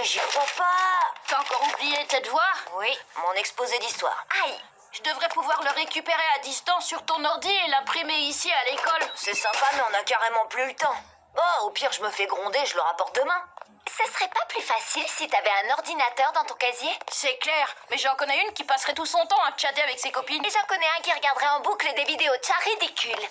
j'y crois pas. T'as encore oublié tes devoirs? Oui, mon exposé d'histoire. Aïe! Je devrais pouvoir le récupérer à distance sur ton ordi et l'imprimer ici à l'école. C'est sympa, mais on a carrément plus le temps. Bon, au pire, je me fais gronder, je le rapporte demain. Ce serait pas plus facile si t'avais un ordinateur dans ton casier? C'est clair, mais j'en connais une qui passerait tout son temps à chatter avec ses copines. Et j'en connais un qui regarderait en boucle des vidéos de chat ridicules.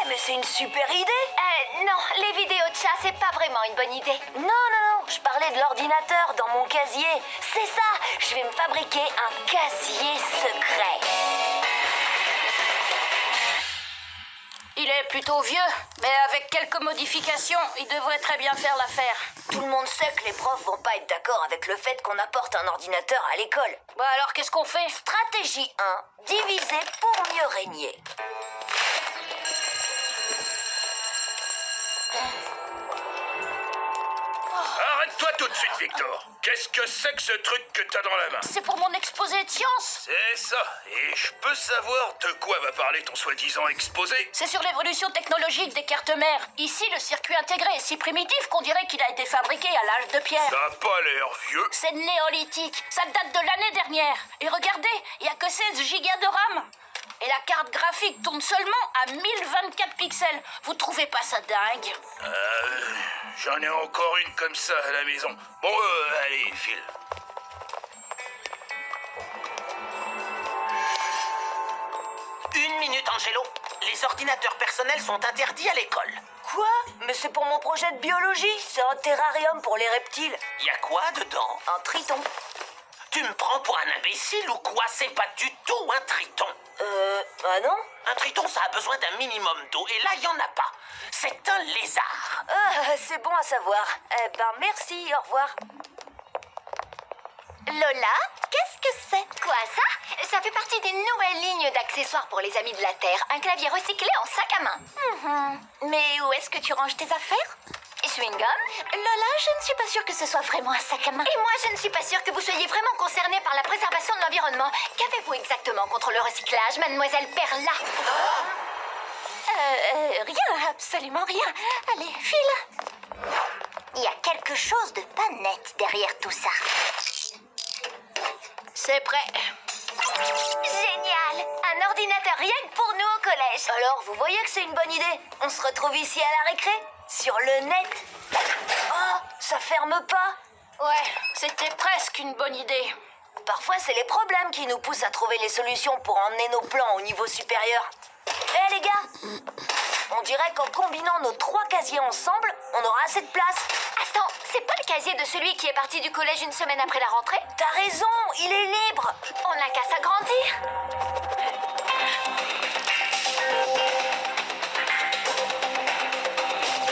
Mais c'est une super idée. Non, les vidéos de chat, c'est pas vraiment une bonne idée. Non, je parlais de l'ordinateur dans mon casier. C'est ça, je vais me fabriquer un casier secret. Il est plutôt vieux, mais avec quelques modifications, il devrait très bien faire l'affaire. Tout le monde sait que les profs vont pas être d'accord avec le fait qu'on apporte un ordinateur à l'école. Bah alors qu'est-ce qu'on fait? Stratégie 1, diviser pour mieux régner. Arrête-toi tout de suite, Victor. Qu'est-ce que c'est que ce truc que t'as dans la main? C'est pour mon exposé de sciences. C'est ça. Et je peux savoir de quoi va parler ton soi-disant exposé? C'est sur l'évolution technologique des cartes mères. Ici, le circuit intégré est si primitif qu'on dirait qu'il a été fabriqué à l'âge de pierre. Ça a pas l'air vieux. C'est néolithique. Ça date de l'année dernière. Et regardez, il n'y a que 16 gigas de RAM. Et la carte graphique tourne seulement à 1024 pixels. Vous trouvez pas ça dingue? J'en ai encore une comme ça à la maison. Bon, allez, file. Une minute, Angelo. Les ordinateurs personnels sont interdits à l'école. Quoi? Mais c'est pour mon projet de biologie. C'est un terrarium pour les reptiles. Y a quoi dedans? Un triton. Tu me prends pour un imbécile ou quoi? C'est pas du tout un triton. Ah non? Un triton, ça a besoin d'un minimum d'eau, et là, y en a pas. C'est un lézard. Ah, c'est bon à savoir. Eh ben, merci, au revoir. Lola, qu'est-ce que c'est? Quoi, ça? Ça fait partie des nouvelles lignes d'accessoires pour les amis de la Terre. Un clavier recyclé en sac à main. Mais où est-ce que tu ranges tes affaires? Chewing-gum? Lola, je ne suis pas sûre que ce soit vraiment un sac à main. Et moi, je ne suis pas sûre que vous soyez vraiment concernée par la préservation de l'environnement. Qu'avez-vous exactement contre le recyclage, mademoiselle Perla? Rien, absolument rien. Allez, file. Il y a quelque chose de pas net derrière tout ça. C'est prêt. Génial! Un ordinateur rien que pour nous au collège. Alors, vous voyez que c'est une bonne idée? On se retrouve ici à la récré? Sur le net? Oh, ça ferme pas? Ouais, c'était presque une bonne idée. Parfois, c'est les problèmes qui nous poussent à trouver les solutions pour emmener nos plans au niveau supérieur. Eh les gars, on dirait qu'en combinant nos 3 casiers ensemble, on aura assez de place. Attends, c'est pas le casier de celui qui est parti du collège une semaine après la rentrée? T'as raison, il est libre. On n'a qu'à s'agrandir.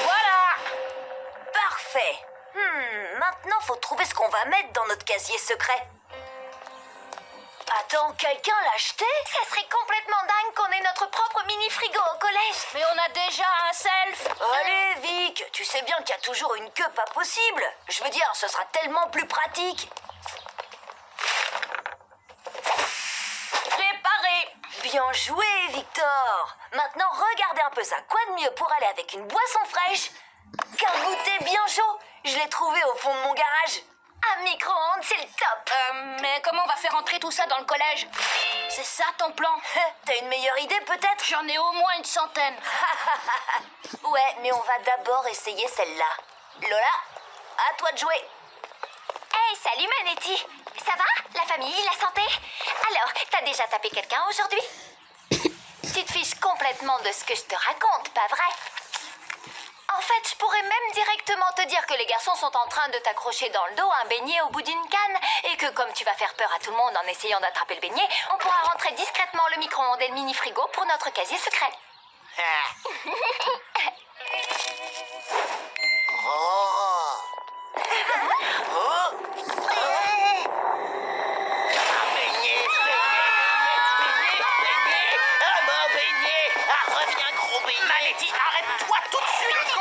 Voilà! Parfait. Maintenant, faut trouver ce qu'on va mettre dans notre casier secret. Attends, quelqu'un l'a acheté? Ça serait complètement dingue qu'on ait notre propre mini-frigo au collège. Mais on a déjà un self. Allez, Vic, tu sais bien qu'il y a toujours une queue pas possible. Je veux dire, ce sera tellement plus pratique. Préparé. Bien joué, Victor. Maintenant, regardez un peu ça. Quoi de mieux pour aller avec une boisson fraîche qu'un goûter bien chaud? Je l'ai trouvé au fond de mon garage. Un micro-ondes, c'est le top. Mais comment on va faire entrer tout ça dans le collège? C'est ça ton plan? T'as une meilleure idée, peut-être? J'en ai au moins une centaine. Ouais, mais on va d'abord essayer celle-là. Lola, à toi de jouer. Hey, salut Manetti. Ça va? La famille, la santé? Alors, t'as déjà tapé quelqu'un aujourd'hui? Tu te fiches complètement de ce que je te raconte, pas vrai? En fait, je pourrais même directement te dire que les garçons sont en train de t'accrocher dans le dos un beignet au bout d'une canne et que comme tu vas faire peur à tout le monde en essayant d'attraper le beignet, on pourra rentrer discrètement le micro-ondes et le mini-frigo pour notre casier secret. Reviens, gros beignet. Manetti, arrête-toi tout de suite.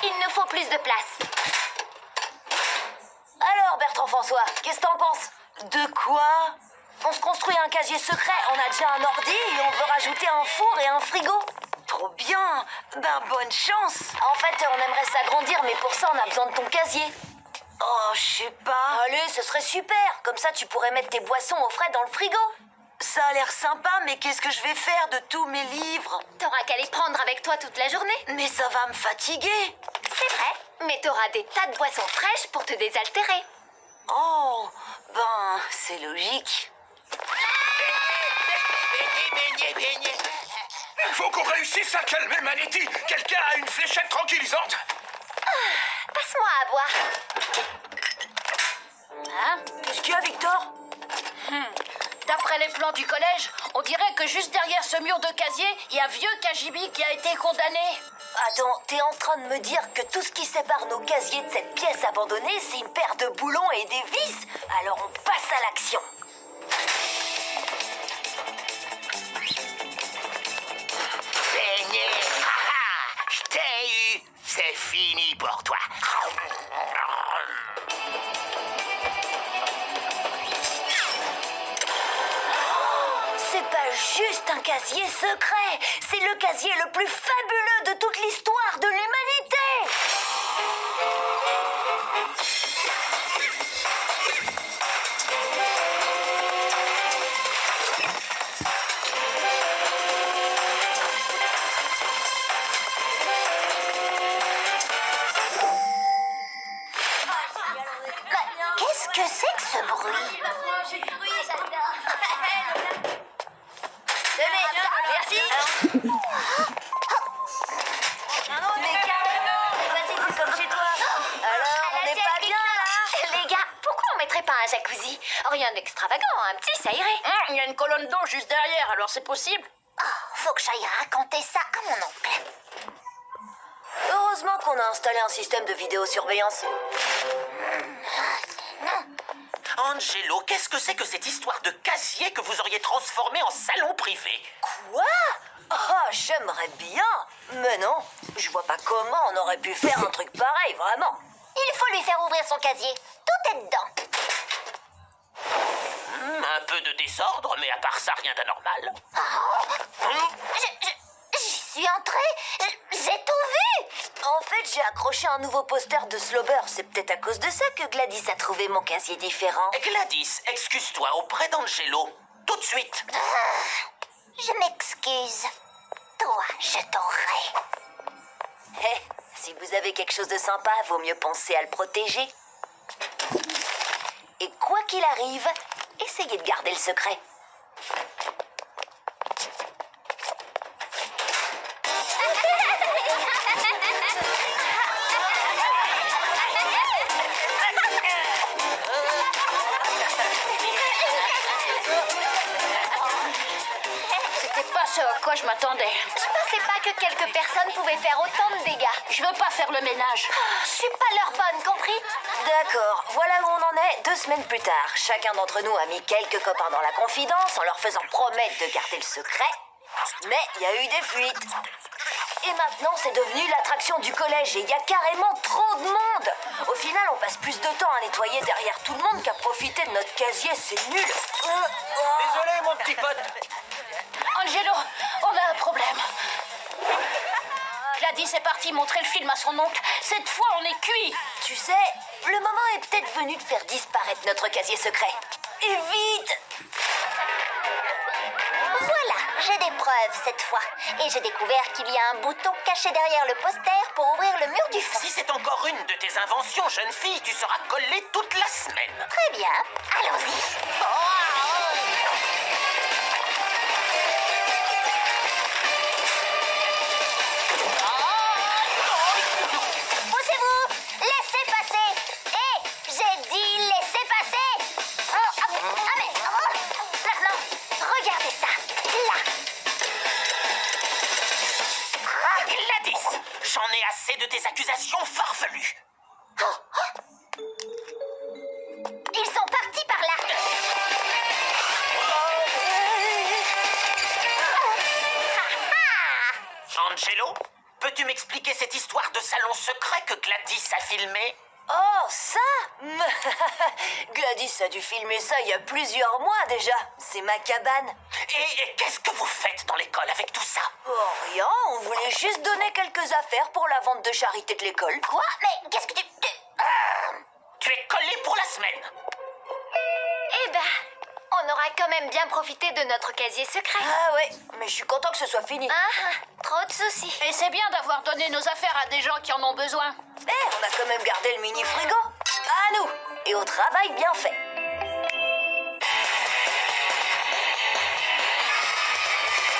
Il nous faut plus de place. Alors, Alors Bertrand François, qu'est-ce que t'en penses? De quoi? On se construit un casier secret, on a déjà un ordi et on veut rajouter un four et un frigo. Trop bien. Ben bonne chance. En fait, on aimerait s'agrandir, mais pour ça on a besoin de ton casier. Oh, je sais pas. Allez, ce serait super. Comme ça, tu pourrais mettre tes boissons au frais dans le frigo. Ça a l'air sympa, mais qu'est-ce que je vais faire de tous mes livres? T'auras qu'à les prendre avec toi toute la journée. Mais ça va me fatiguer. C'est vrai, mais t'auras des tas de boissons fraîches pour te désaltérer. Oh, ben, c'est logique. Beignet. Faut qu'on réussisse à calmer Manetti. Quelqu'un a une fléchette tranquillisante? Passe-moi à boire. Hein? Qu'est-ce qu'il y a, Victor? D'après les plans du collège, on dirait que juste derrière ce mur de casier, il y a vieux Kajibi qui a été condamné. Attends, t'es en train de me dire que tout ce qui sépare nos casiers de cette pièce abandonnée, c'est une paire de boulons et des vis? Alors on passe à l'action. Beignet. Je t'ai eu. C'est fini pour toi. C'est pas juste un casier secret, c'est le casier le plus fabuleux de toute l'histoire de l'humanité. Qu'est-ce que c'est que ce bruit? Tenez, merci. Mais carrément, vas-y, c'est comme chez toi. Alors, on n'est pas bien là? Les gars, pourquoi on mettrait pas un jacuzzi? Rien d'extravagant, un petit, ça irait. Il y a une colonne d'eau juste derrière, alors c'est possible. Faut que j'aille raconter ça à mon oncle. Heureusement qu'on a installé un système de vidéosurveillance. Angelo, qu'est-ce que c'est que cette histoire de casier que vous auriez transformé en salon privé? Quoi? Oh, j'aimerais bien. Mais non, je vois pas comment on aurait pu faire un truc pareil, vraiment. Il faut lui faire ouvrir son casier. Tout est dedans. Un peu de désordre, mais à part ça, rien d'anormal. J'y suis entrée. J'ai tout vu. En fait, j'ai accroché un nouveau poster de Slobber. C'est peut-être à cause de ça que Gladys a trouvé mon casier différent. Gladys, excuse-toi auprès d'Angelo. Tout de suite. Je m'excuse. Toi, je t'aurai. Eh, si vous avez quelque chose de sympa, vaut mieux penser à le protéger. Et quoi qu'il arrive, essayez de garder le secret. C'était pas ce à quoi je m'attendais. Je pensais pas que quelques personnes pouvaient faire autant de dégâts. Je veux pas faire le ménage. Je suis pas leur bonne, compris? D'accord, voilà où on en est 2 semaines plus tard. Chacun d'entre nous a mis quelques copains dans la confidence en leur faisant promettre de garder le secret. Mais il y a eu des fuites. Et maintenant, c'est devenu l'attraction du collège et il y a carrément trop de monde. Au final, on passe plus de temps à nettoyer derrière tout le monde qu'à profiter de notre casier, c'est nul. Désolé, mon petit pote. Angelo, on a un problème. Gladys est partie montrer le film à son oncle. Cette fois, on est cuit. Tu sais, le moment est peut-être venu de faire disparaître notre casier secret. Et vite! Voilà, j'ai des preuves cette fois. Et j'ai découvert qu'il y a un bouton caché derrière le poster pour ouvrir le mur du fond. Si c'est encore une de tes inventions, jeune fille, tu seras collée toute la semaine. Très bien, allons-y. Poussez-vous! Laissez passer! Hé! J'ai dit laissez passer! Maintenant, regardez ça! Là! Gladys, j'en ai assez de tes accusations farfelues. Ils sont partis par là! Angelo, peux-tu m'expliquer cette histoire de salon secret que Gladys a filmé? Oh, ça Gladys a dû filmer ça il y a plusieurs mois déjà. C'est ma cabane. Et qu'est-ce que vous faites dans l'école avec tout ça? Oh, rien, on voulait juste donner quelques affaires pour la vente de charité de l'école. Quoi? Mais qu'est-ce que tu... Tu es collé pour la semaine. Eh ben, on aura quand même bien profité de notre casier secret. Ah ouais, mais je suis content que ce soit fini. Trop de soucis. Et c'est bien d'avoir donné nos affaires à des gens qui en ont besoin. On a quand même gardé le mini frigo. À nous et au travail bien fait.